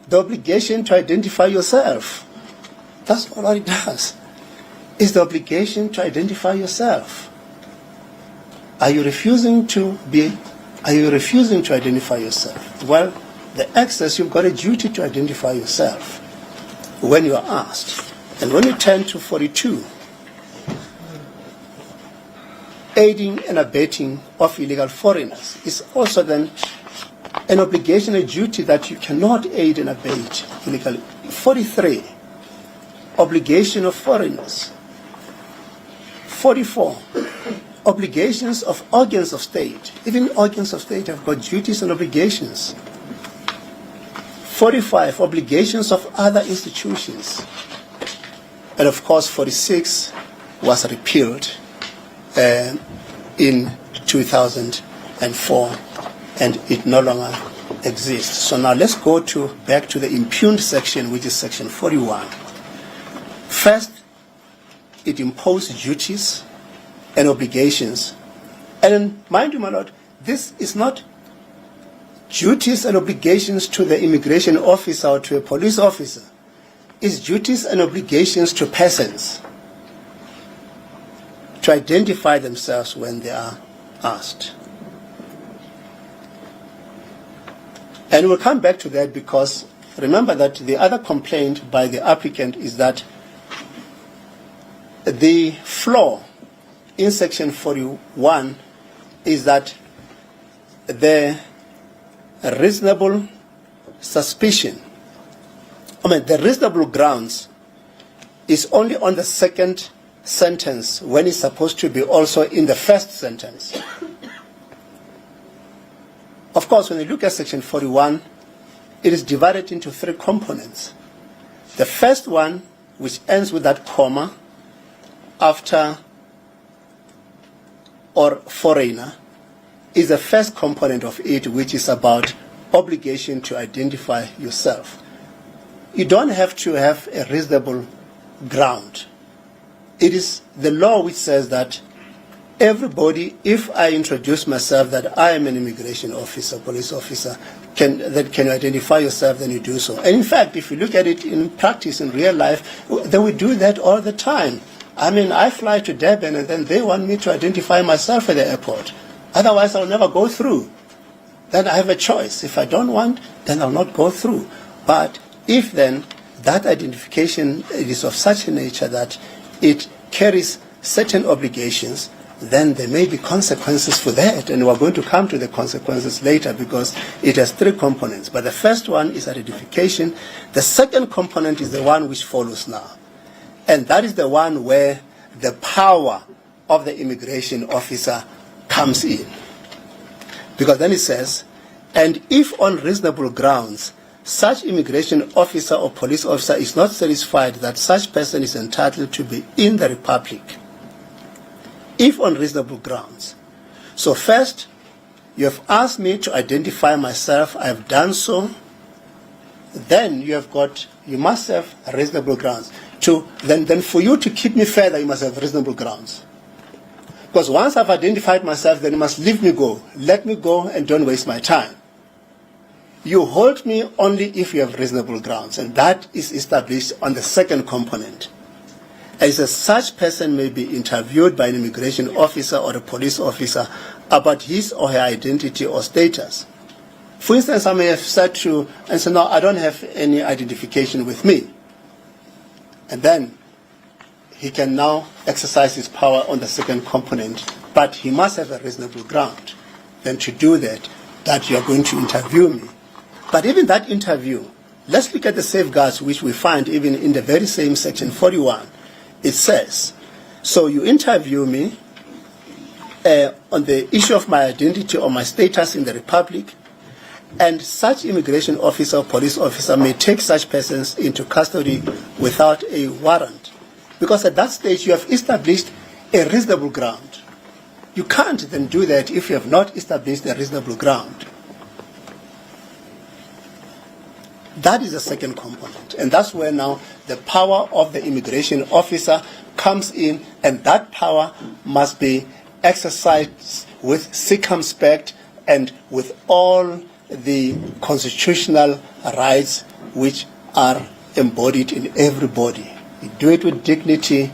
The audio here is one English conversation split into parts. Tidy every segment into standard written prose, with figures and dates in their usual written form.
the obligation to identify yourself. That's all it does. It's the obligation to identify yourself. Are you refusing to identify yourself? Well, the Act says you've got a duty to identify yourself when you are asked. And when you turn to 42, aiding and abetting of illegal foreigners is also then an obligation, a duty that you cannot aid and abet illegally. 43, obligation of foreigners. 44, obligations of organs of state. Even organs of state have got duties and obligations. 45, obligations of other institutions. And of course, 46 was repealed in 2004, and it no longer exists. So now let's go back to the impugned section, which is section 41. First, it imposed duties and obligations. And mind you, my Lord, this is not duties and obligations to the immigration officer or to a police officer. It's duties and obligations to persons to identify themselves when they are asked. And we'll come back to that, because remember that the other complaint by the applicant is that the flaw in section 41 is that the reasonable suspicion, the reasonable grounds is only on the second sentence when it's supposed to be also in the first sentence. Of course, when you look at section 41, it is divided into three components. The first one, which ends with that comma after or foreigner, is the first component of it, which is about obligation to identify yourself. You don't have to have a reasonable ground. It is the law which says that everybody, if I introduce myself that I am an immigration officer, police officer, can you identify yourself, then you do so. And in fact, if you look at it in practice, in real life, then we do that all the time. I fly to Durban and then they want me to identify myself at the airport. Otherwise, I'll never go through. Then I have a choice. If I don't want, then I'll not go through. But if then that identification is of such a nature that it carries certain obligations, then there may be consequences for that. And we're going to come to the consequences later, because it has three components. But the first one is identification. The second component is the one which follows now. And that is the one where the power of the immigration officer comes in. Because then it says, and if on reasonable grounds, such immigration officer or police officer is not satisfied that such person is entitled to be in the Republic, if on reasonable grounds. So first, you have asked me to identify myself. I have done so. Then you must have reasonable grounds. Then for you to keep me further, you must have reasonable grounds. Because once I've identified myself, then you must leave me go. Let me go and don't waste my time. You hold me only if you have reasonable grounds, and that is established on the second component. As such person may be interviewed by an immigration officer or a police officer about his or her identity or status. For instance, I may have said no, I don't have any identification with me. And then he can now exercise his power on the second component, but he must have a reasonable ground. Then to do that you are going to interview me. But even that interview, let's look at the safeguards which we find even in the very same section 41. It says, so you interview me on the issue of my identity or my status in the Republic, and such immigration officer or police officer may take such persons into custody without a warrant. Because at that stage you have established a reasonable ground. You can't then do that if you have not established a reasonable ground. That is the second component. And that's where now the power of the immigration officer comes in, and that power must be exercised with circumspect and with all the constitutional rights which are embodied in everybody. You do it with dignity.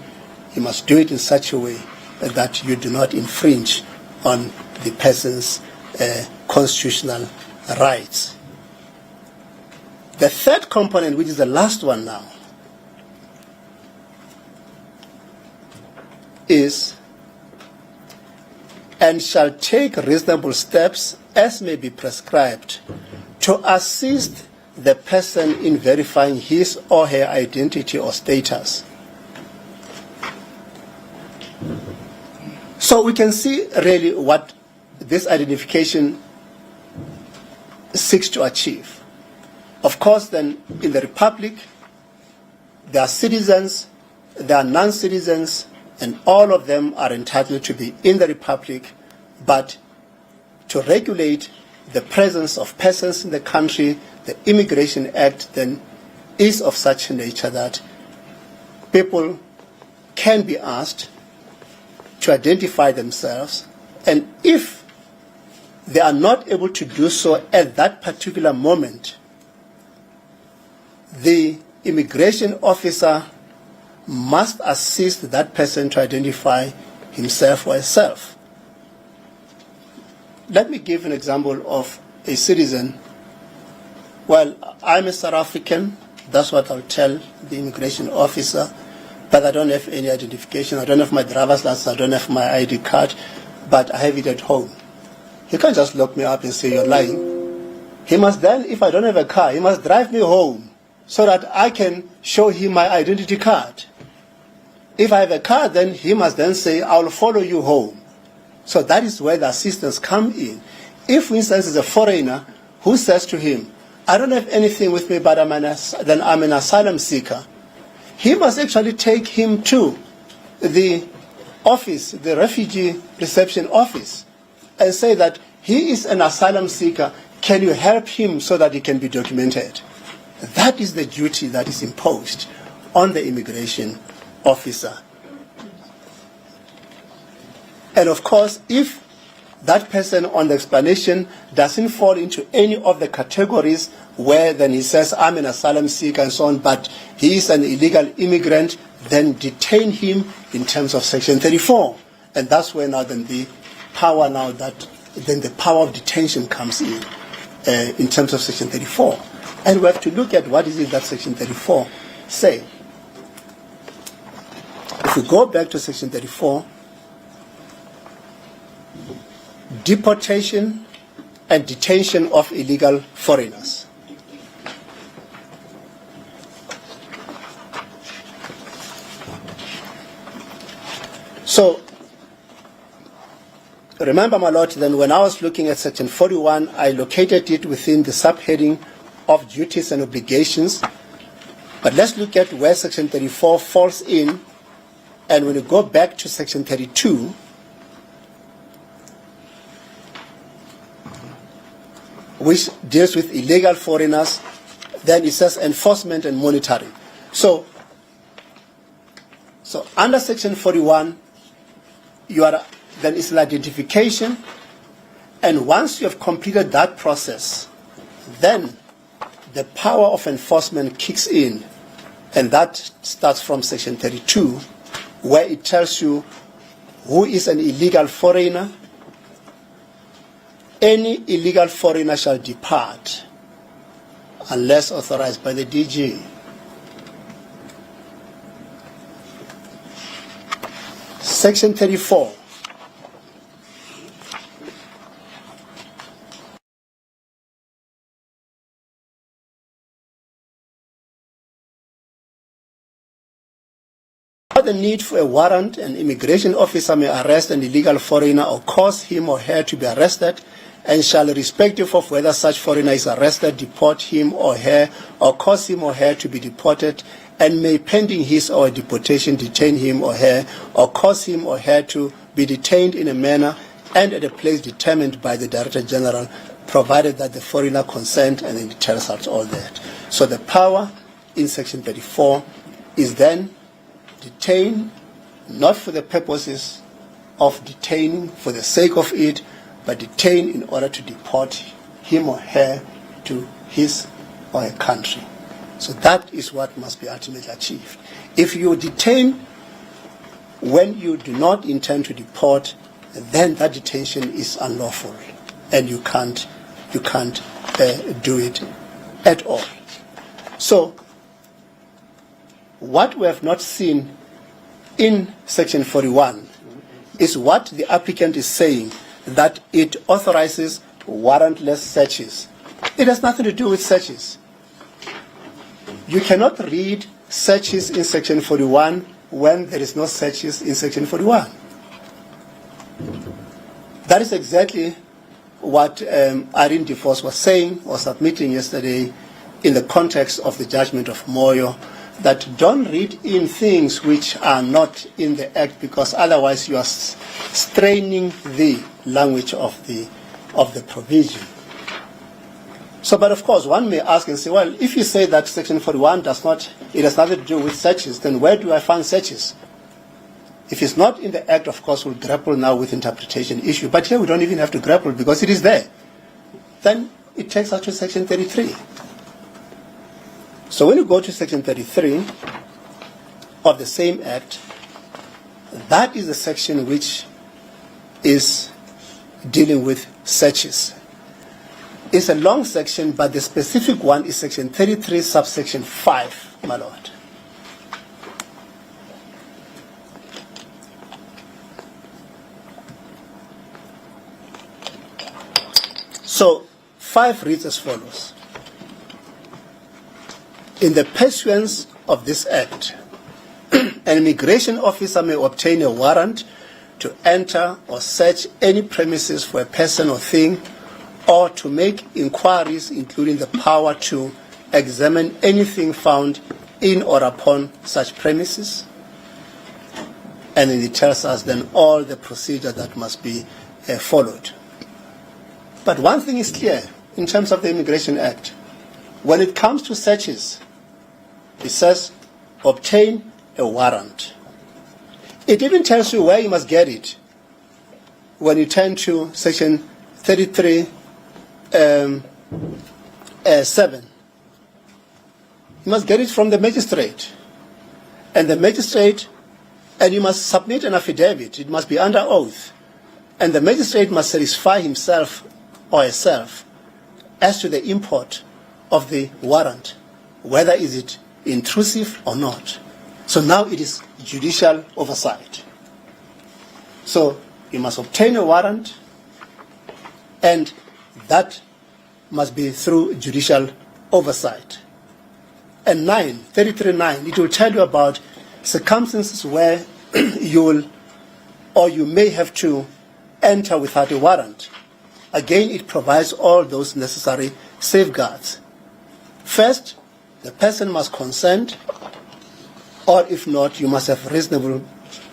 You must do it in such a way that you do not infringe on the person's constitutional rights. The third component, which is the last one now, is and shall take reasonable steps as may be prescribed to assist the person in verifying his or her identity or status. So we can see really what this identification seeks to achieve. Of course, then, in the Republic, there are citizens, there are non-citizens, and all of them are entitled to be in the Republic, but to regulate the presence of persons in the country, the Immigration Act then is of such a nature that people can be asked to identify themselves, and if they are not able to do so at that particular moment, the immigration officer must assist that person to identify himself or herself. Let me give an example of a citizen. Well, I'm a South African, that's what I'll tell the immigration officer, but I don't have any identification, I don't have my driver's license, I don't have my ID card, but I have it at home. He can't just lock me up and say you're lying. He must then, if I don't have a car, he must drive me home so that I can show him my identity card. If I have a car, then he must then say, I'll follow you home. So that is where the assistance come in. If, for instance, is a foreigner who says to him, I don't have anything with me, but I'm an asylum seeker, he must actually take him to the office, the refugee reception office, and say that he is an asylum seeker. Can you help him so that he can be documented? That is the duty that is imposed on the immigration officer. And of course, if that person on the explanation doesn't fall into any of the categories where then he says, I'm an asylum seeker and so on, but he is an illegal immigrant, then detain him in terms of Section 34. And that's where now then the power of detention comes in terms of Section 34. And we have to look at what is it that Section 34 say. If we go back to Section 34, deportation and detention of illegal foreigners. So, remember, my Lord, then when I was looking at Section 41, I located it within the subheading of duties and obligations. But let's look at where Section 34 falls in. And when you go back to Section 32, which deals with illegal foreigners, then it says enforcement and monitoring. So under Section 41, then it's an identification, and once you have completed that process, then the power of enforcement kicks in, and that starts from Section 32, where it tells you who is an illegal foreigner. Any illegal foreigner shall depart unless authorized by the DG. Section 34. The need for a warrant, an immigration officer may arrest an illegal foreigner or cause him or her to be arrested, and shall, irrespective of whether such foreigner is arrested, deport him or her, or cause him or her to be deported, and may, pending his or her deportation, detain him or her, or cause him or her to be detained in a manner and at a place determined by the Director General, provided that the foreigner consent, and then it tells us all that. So the power in Section 34 is then detain, not for the purposes of detaining for the sake of it, but detain in order to deport him or her to his or her country. So that is what must be ultimately achieved. If you detain when you do not intend to deport, then that detention is unlawful, and you can't do it at all. So, what we have not seen in Section 41 is what the applicant is saying, that it authorizes warrantless searches. It has nothing to do with searches. You cannot read searches in Section 41 when there is no searches in Section 41. That is exactly what Irene DeVos was saying or submitting yesterday in the context of the judgment of Moyo, that don't read in things which are not in the Act, because otherwise you are straining the language of the provision. So, but of course, one may ask and say, well, if you say that Section 41 it has nothing to do with searches, then where do I find searches? If it's not in the Act, of course, we'll grapple now with interpretation issue. But here we don't even have to grapple because it is there. Then it takes us to Section 33. So when you go to Section 33 of the same Act, that is the section which is dealing with searches. It's a long section, but the specific one is Section 33, subsection 5, my Lord. So, 5 reads as follows. In the pursuance of this Act, an immigration officer may obtain a warrant to enter or search any premises for a person or thing, or to make inquiries, including the power to examine anything found in or upon such premises. And then it tells us then all the procedure that must be followed. But one thing is clear in terms of the Immigration Act. When it comes to searches, it says obtain a warrant. It even tells you where you must get it. When you turn to Section 33, 7, you must get it from the magistrate. And the magistrate, and you must submit an affidavit. It must be under oath. And the magistrate must satisfy himself or herself as to the import of the warrant, whether is it intrusive or not. So now it is judicial oversight. So you must obtain a warrant, and that must be through judicial oversight. And 33.9, it will tell you about circumstances where you may have to enter without a warrant. Again, it provides all those necessary safeguards. First, the person must consent, or if not, you must have reasonable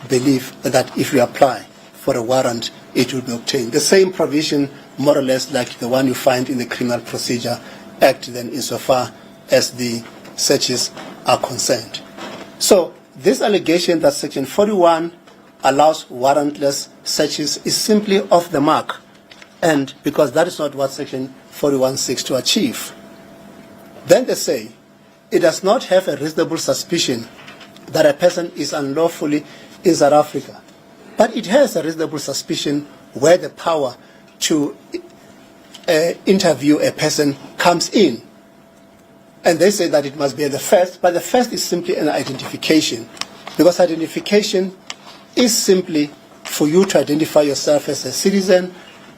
belief that if you apply for a warrant, it will be obtained. The same provision, more or less, like the one you find in the Criminal Procedure Act, then insofar as the searches are concerned. So, this allegation that Section 41 allows warrantless searches is simply off the mark, and because that is not what Section 41 seeks to achieve. Then they say, it does not have a reasonable suspicion that a person is unlawfully in South Africa, but it has a reasonable suspicion where the power to interview a person comes in. And they say that it must be the first, but the first is simply an identification, because identification is simply for you to identify yourself as a citizen,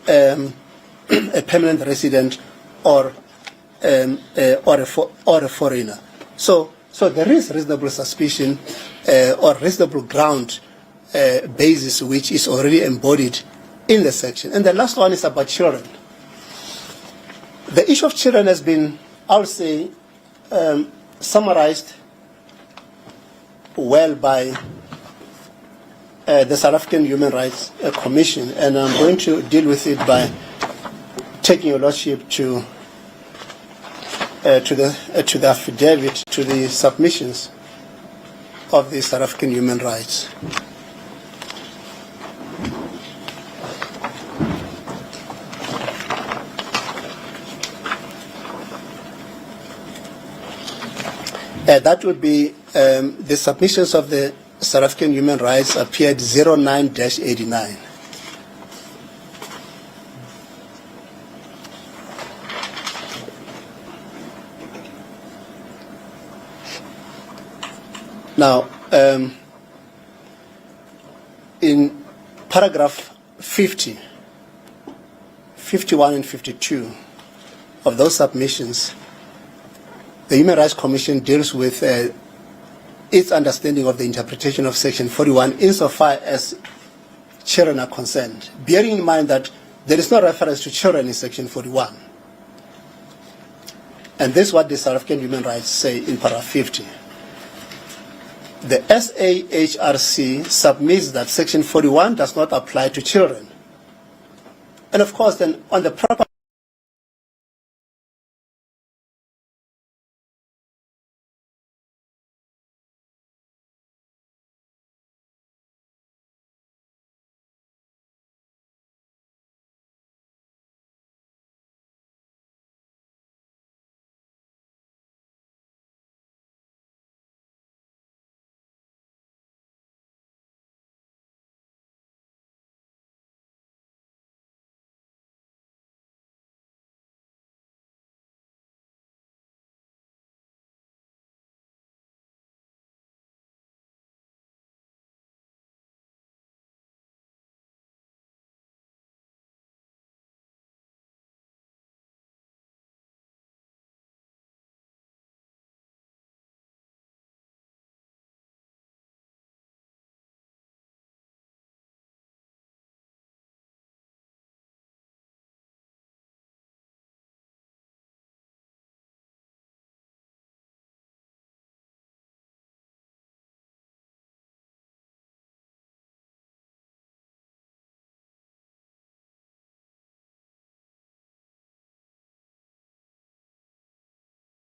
a permanent resident, or a foreigner. So there is reasonable suspicion or reasonable ground basis which is already embodied in the section. And the last one is about children. The issue of children has been, I would say, summarized well by the South African Human Rights Commission, and I'm going to deal with it by taking your lordship to the affidavit, to the submissions of the South African Human Rights. That would be the submissions of the South African Human Rights appeared 09-89. Now, in paragraph 50, 51 and 52 of those submissions, the Human Rights Commission deals with its understanding of the interpretation of Section 41 insofar as children are concerned, bearing in mind that there is no reference to children in Section 41. And this is what the South African Human Rights say in paragraph 50. The SAHRC submits that Section 41 does not apply to children. And of course, then on the proper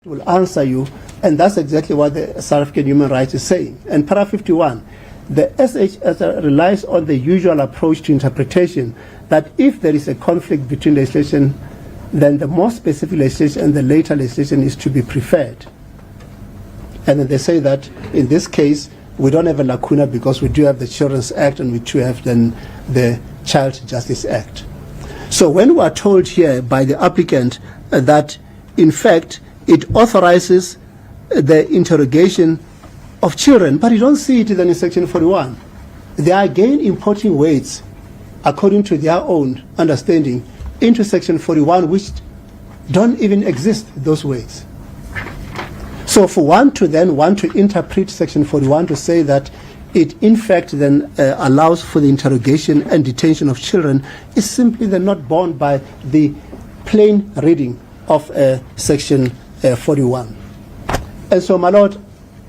will answer you, and that's exactly what the South African Human Rights is saying. And paragraph 51, the SHS relies on the usual approach to interpretation that if there is a conflict between legislation, then the more specific legislation and the later legislation is to be preferred. And then they say that in this case, we don't have a lacuna because we do have the Children's Act and we do have then the Child Justice Act. So when we are told here by the applicant that in fact it authorizes the interrogation of children, but you don't see it then in Section 41. They are again importing weights according to their own understanding into Section 41, which don't even exist, those weights. So for one to then want to interpret Section 41 to say that it in fact then allows for the interrogation and detention of children is simply then not borne by the plain reading of Section 41. And so, my Lord,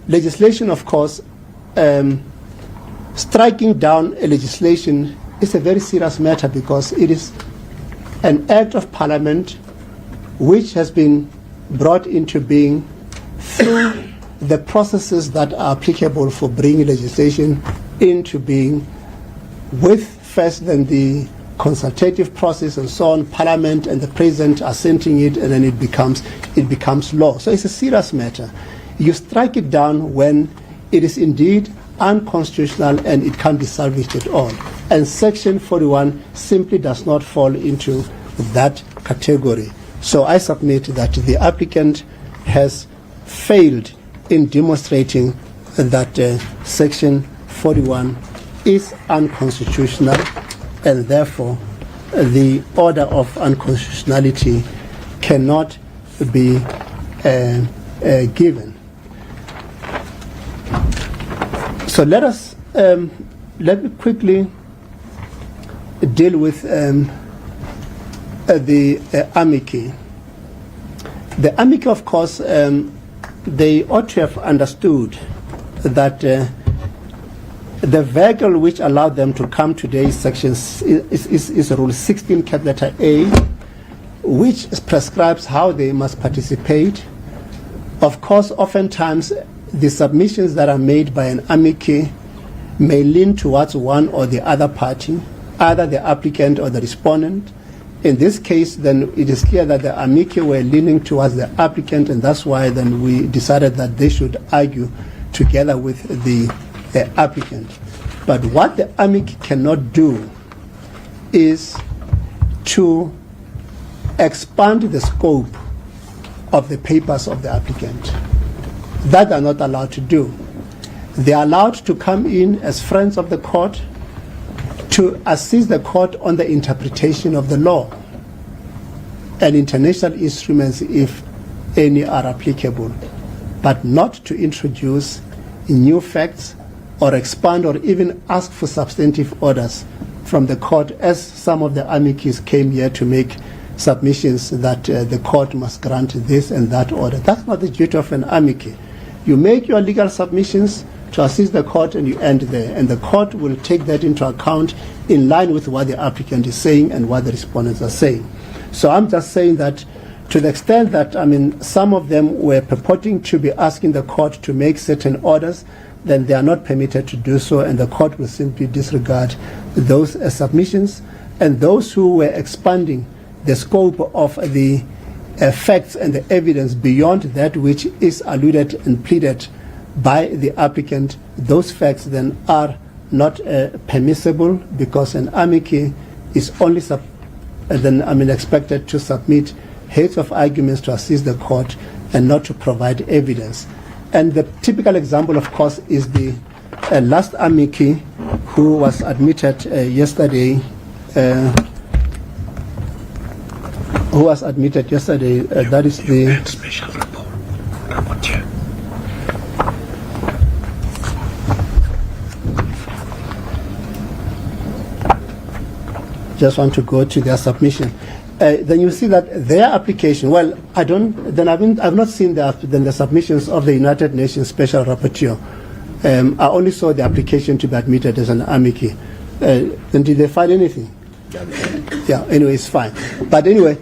legislation, of course, striking down a legislation is a very serious matter because it is an act of Parliament which has been brought into being through the processes that are applicable for bringing legislation into being, with first then the consultative process and so on, Parliament and the President assenting it, and then it becomes law. So it's a serious matter. You strike it down when it is indeed unconstitutional and it can't be salvaged at all. And Section 41 simply does not fall into that category. So I submit that the applicant has failed in demonstrating that Section 41 is unconstitutional, and therefore the order of unconstitutionality cannot be given. So let me quickly deal with the amici. The amici, of course, they ought to have understood that the vehicle which allowed them to come to today's sections is Rule 16, capital A, which prescribes how they must participate. Of course, oftentimes the submissions that are made by an amici may lean towards one or the other party, either the applicant or the respondent, in this case, then it is clear that the amici were leaning towards the applicant, and that's why then we decided that they should argue together with the applicant. But what the amici cannot do is to expand the scope of the papers of the applicant. That they're not allowed to do. They are allowed to come in as friends of the court to assist the court on the interpretation of the law and international instruments if any are applicable, but not to introduce new facts or expand or even ask for substantive orders from the court, as some of the amicis came here to make submissions that the court must grant this and that order. That's not the duty of an amici. You make your legal submissions to assist the court and you end there, and the court will take that into account in line with what the applicant is saying and what the respondents are saying. So I'm just saying that to the extent that, some of them were purporting to be asking the court to make certain orders, then they are not permitted to do so, and the court will simply disregard those submissions. And those who were expanding the scope of the facts and the evidence beyond that which is alluded and pleaded by the applicant, those facts then are not permissible, because an amici is only expected to submit heads of arguments to assist the court and not to provide evidence. And the typical example, of course, is the last amici who was admitted yesterday. That is the special rapporteur. Just want to go to their submission. Then you see that their application. Well, I've not seen the submissions of the United Nations Special Rapporteur. I only saw the application to be admitted as an amici. Then did they find anything? Yeah. Anyway, it's fine. But anyway,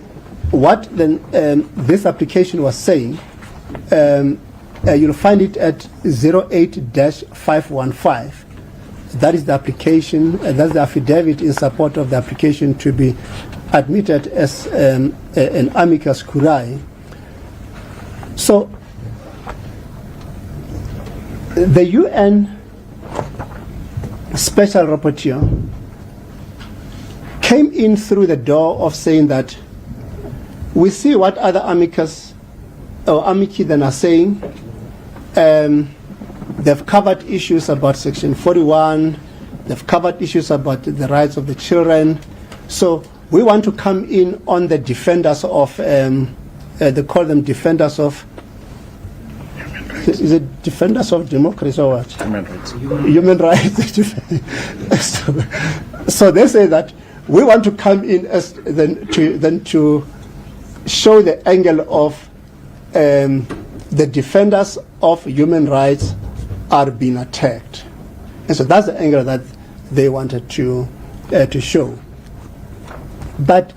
what then this application was saying, you'll find it at 08-515. That is the application. That's the affidavit in support of the application to be admitted as an amicus curiae. So the UN Special Rapporteur came in through the door of saying that we see what other amicus or amici then are saying. They've covered issues about Section 41. They've covered issues about the rights of the children. So we want to come in on the defenders of, they call them defenders of, is it defenders of democracy or what? Human rights. Human rights. So they say that we want to come in as then to show the angle of the defenders of human rights are being attacked. And so that's the angle that they wanted to show. But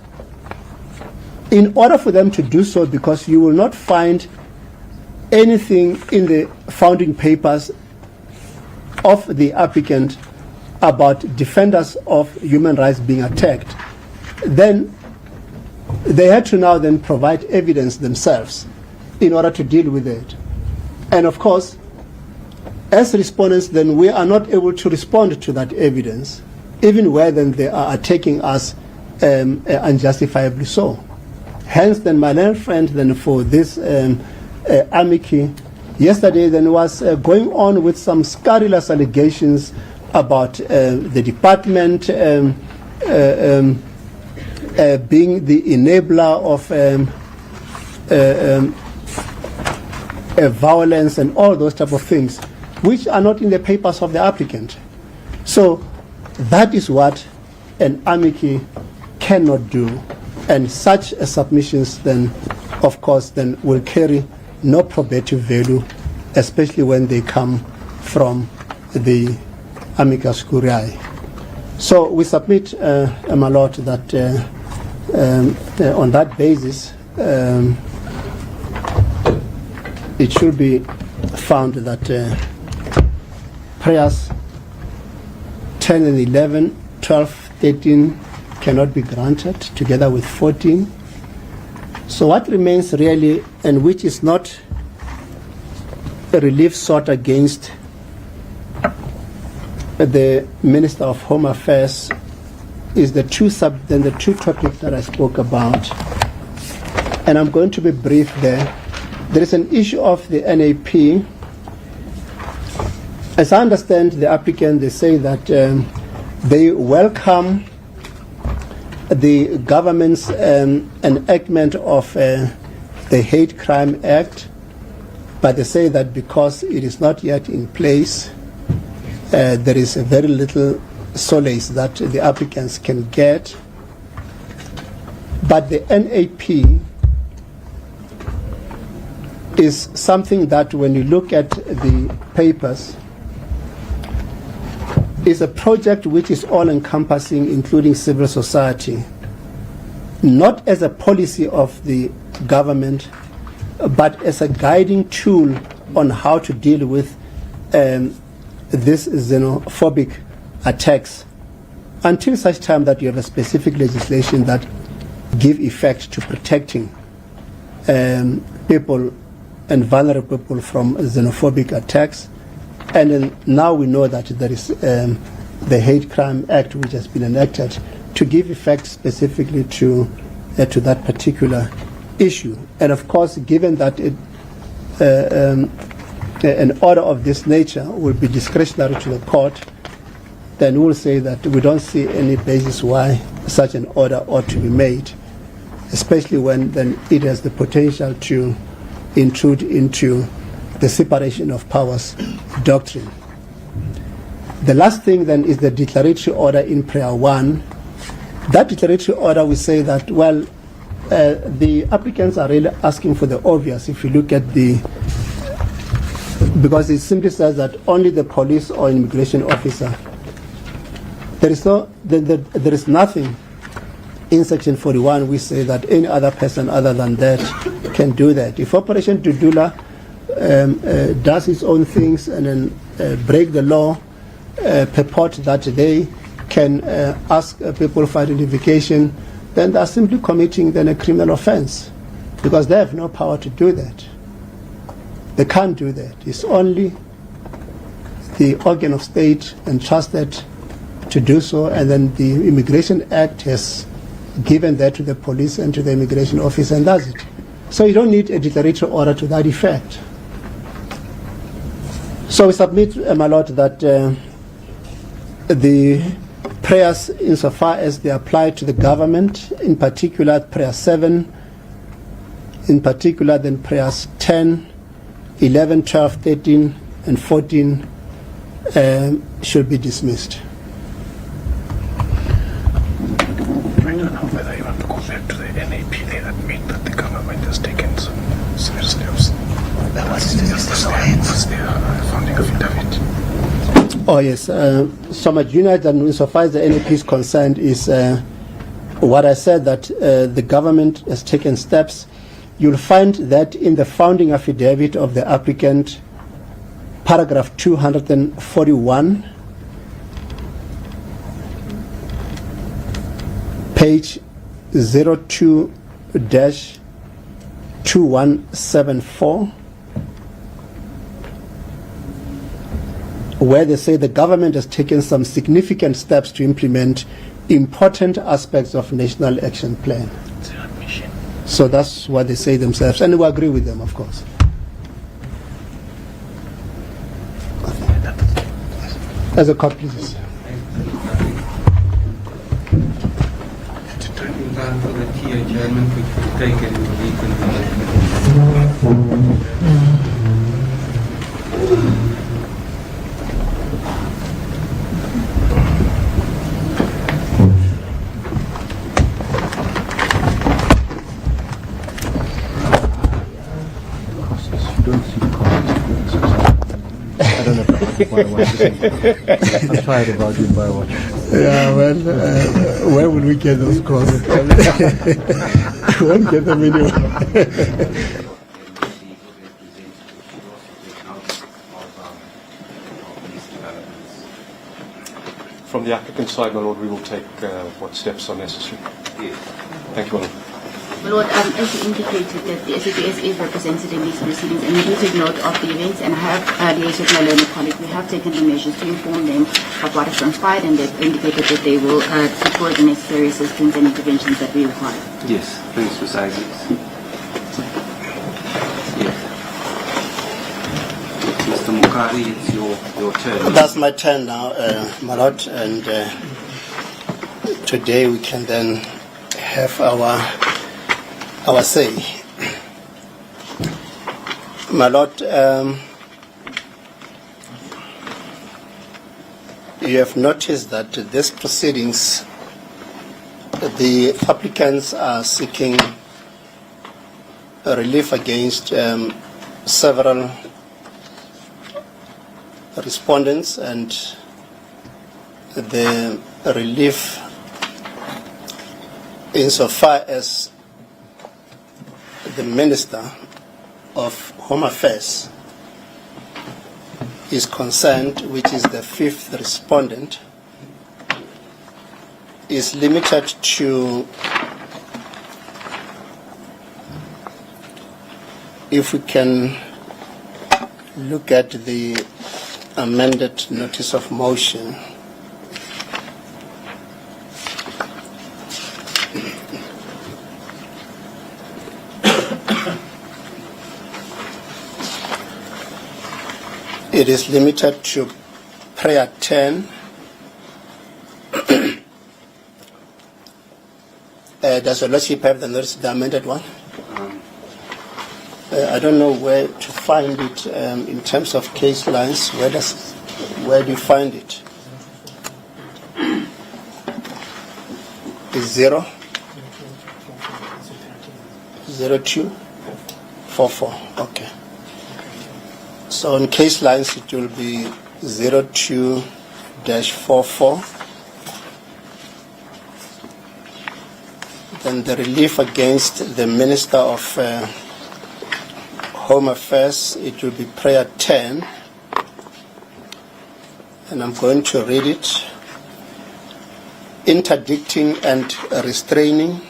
in order for them to do so, because you will not find anything in the founding papers of the applicant about defenders of human rights being attacked, then they had to now then provide evidence themselves in order to deal with it. And of course, as respondents, then we are not able to respond to that evidence, even where then they are attacking us unjustifiably so. Hence, then my learned friend then for this amici yesterday then was going on with some scurrilous allegations about the department being the enabler of violence and all those type of things, which are not in the papers of the applicant. So that is what an amici cannot do, and such submissions then, of course, then will carry no probative value, especially when they come from the amicus curiae. So we submit, my lord, that on that basis, it should be found that prayers 10 and 11, 12, 13, cannot be granted, together with 14. So what remains really, and which is not a relief sought against the Minister of Home Affairs, is the two topics that I spoke about. And I'm going to be brief there. There is an issue of the NAP. As I understand the applicant, they say that they welcome the government's enactment of the Hate Crime Act, but they say that because it is not yet in place, there is very little solace that the applicants can get. But the NAP is something that, when you look at the papers, is a project which is all-encompassing, including civil society, not as a policy of the government, but as a guiding tool on how to deal with this xenophobic attacks, until such time that you have a specific legislation that give effect to protecting people and vulnerable people from xenophobic attacks. And then now we know that there is the Hate Crime Act, which has been enacted to give effect specifically to that particular issue. And of course, given that an order of this nature will be discretionary to the court, then we'll say that we don't see any basis why such an order ought to be made, especially when then it has the potential to intrude into the separation of powers doctrine. The last thing then is the declaratory order in prayer 1. That declaratory order, we say that, well, the applicants are really asking for the obvious. If you look at because it simply says that only the police or immigration officer. There is nothing in Section 41 we say that any other person other than that can do that. If Operation Dudula does its own things and then break the law, purport that they can ask people for identification, then they are simply committing then a criminal offense, because they have no power to do that. They can't do that. It's only the organ of state entrusted to do so, and then the Immigration Act has given that to the police and to the immigration office, and does it. So you don't need a declaratory order to that effect. So we submit, my Lord, that the prayers, insofar as they apply to the government, in particular prayer 7, in particular then prayers 10, 11, 12, 13, and 14, should be dismissed. I don't know whether you want to go back to the NAP that mean that the government has taken some serious steps. That was the founding affidavit. Oh yes, so much unit, and insofar as the NAP is concerned, is what I said, that the government has taken steps. You'll find that in the founding affidavit of the applicant, paragraph 241, page 02-2174, where they say the government has taken some significant steps to implement important aspects of National Action Plan. So that's what they say themselves, and we agree with them, of course. As a copy, please. I'm tired of arguing by watch. Yeah, well, where will we get those costs? We won't get them anyway. From the applicant side, my lord, we will take what steps are necessary. Yes. Thank you, my lord. My lord, as you indicated that the SAPS is represented in these proceedings, and we do take note of the events, and I have liaised with my learned colleague. We have taken the measures to inform them of what has transpired, and they've indicated that they will support the necessary assistance and interventions that we require. Yes, thanks, Ms. Isaacs. Yes. Mr. Mukari, it's your turn. That's my turn now, my lord, and today we can then have our say. My lord, you have noticed that these proceedings, the applicants are seeking relief against several respondents, and the relief insofar as the Minister of Home Affairs is concerned, which is the fifth respondent, is limited to, if we can look at the amended notice of motion, it is limited to prayer 10. Does your lordship have the notice, the amended one? I don't know where to find it in terms of case lines. Where do you find it? Is 0244. Okay. So in case lines it will be 02-44. Then the relief against the Minister of Home Affairs, it will be prayer 10. And I'm going to read it. Interdicting and restraining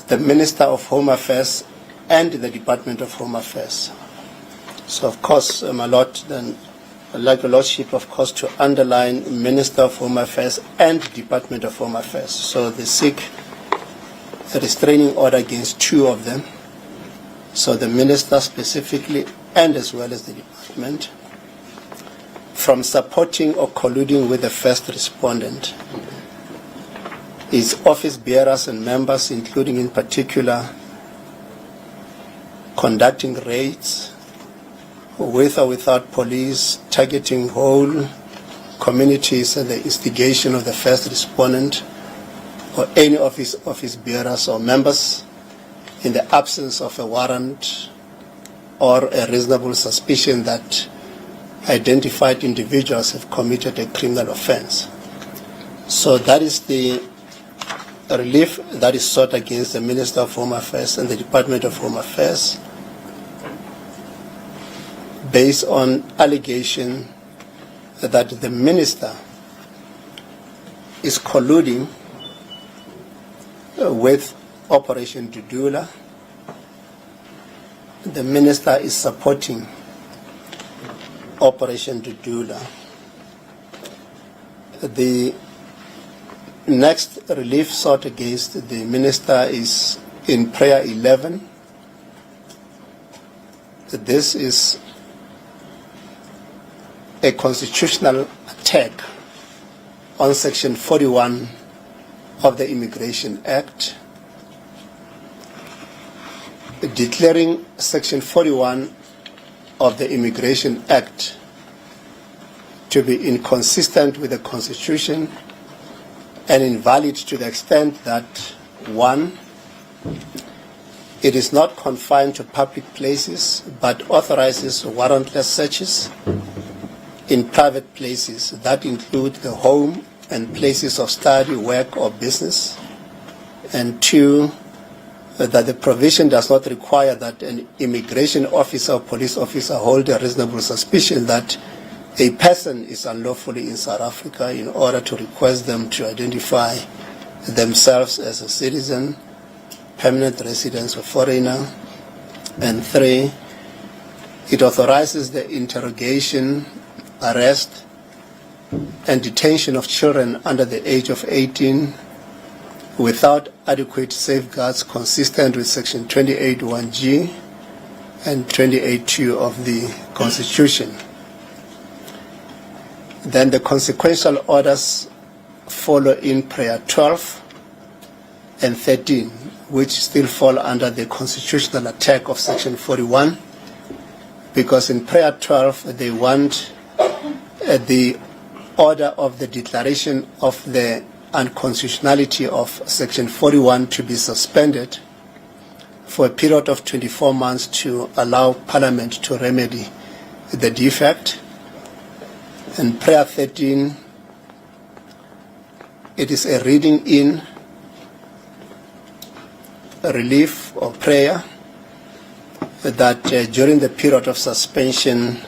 the Minister of Home Affairs and the Department of Home Affairs. So, of course, my lord, then I'd like your lordship, of course, to underline Minister of Home Affairs and Department of Home Affairs. So they seek a restraining order against two of them. So the Minister specifically, and as well as the Department, from supporting or colluding with the first respondent. His office bearers and members, including in particular conducting raids, with or without police, targeting whole communities at the instigation of the first respondent or any of his office bearers or members in the absence of a warrant or a reasonable suspicion that identified individuals have committed a criminal offense. So that is the relief that is sought against the Minister of Home Affairs and the Department of Home Affairs, based on allegation that the minister is colluding with Operation Dudula. The minister is supporting Operation Dudula. The next relief sought against the minister is in prayer 11. This is a constitutional attack on Section 41 of the Immigration Act, declaring Section 41 of the Immigration Act to be inconsistent with the Constitution and invalid to the extent that, one, it is not confined to public places but authorizes warrantless searches in private places that include the home and places of study, work, or business. And two, that the provision does not require that an immigration officer or police officer hold a reasonable suspicion that a person is unlawfully in South Africa in order to request them to identify themselves as a citizen, permanent resident or foreigner. And 3, it authorizes the interrogation, arrest, and detention of children under the age of 18 without adequate safeguards consistent with Section 28(1)(g) and 28(2) of the Constitution. Then the consequential orders follow in Prayer 12 and 13, which still fall under the constitutional attack of Section 41, because in Prayer 12 they want the order of the declaration of the unconstitutionality of Section 41 to be suspended for a period of 24 months to allow Parliament to remedy the defect. And Prayer 13, it is a reading in, a relief or prayer that during the period of suspension